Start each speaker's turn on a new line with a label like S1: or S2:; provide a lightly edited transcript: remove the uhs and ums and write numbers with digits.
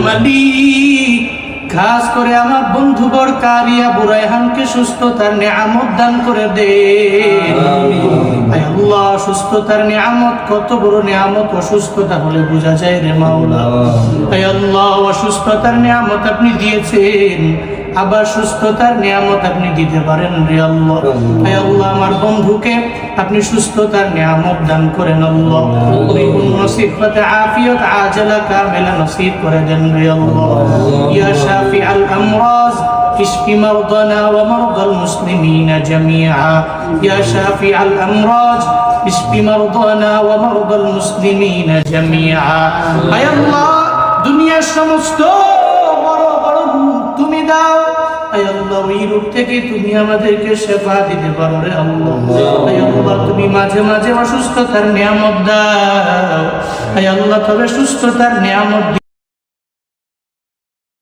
S1: মালিক, খাস করে আমার বন্ধু বরকারিয়া বুরাইহানকে সুস্থতার নিয়ামত দান করে দে। আয় আল্লাহ, সুস্থতার নিয়ামত কত বড় নিয়ামত, অসুস্থতা হলে বোঝা যায় রে মাওলা। আয় আল্লাহ, অসুস্থতার নিয়ামত আপনি দিয়েছেন, আবার সুস্থতার নিয়ামত আপনি দিতে পারেন রে আল্লাহ। আয় আল্লাহ, আমার বন্ধুকে আপনি সুস্থতার নিয়ামত দান করেন আল্লাহ। পরিপূর্ণ সিফাতে আফিয়ত আজলা কামিলা নসিব করে দেন রে আল্লাহ। ইয়া শাফি আল আমরাজ اشف مرضنا ومرضى المسلمين جميعا يا شافي الامراض اشف مرضنا ومرضى المسلمين جميعا اي الله দুনিয়ার সমস্ত বড় বড় তুমি দাও। আয় আল্লাহ, ওই রূপ থেকে তুমি আমাদেরকে শেফা দিতে পারো রে আল্লাহ। আয় আল্লাহ, তুমি মাঝে মাঝে অসুস্থতার নিয়ামত দাও। আয় আল্লাহ, তবে সুস্থতার নিয়ামত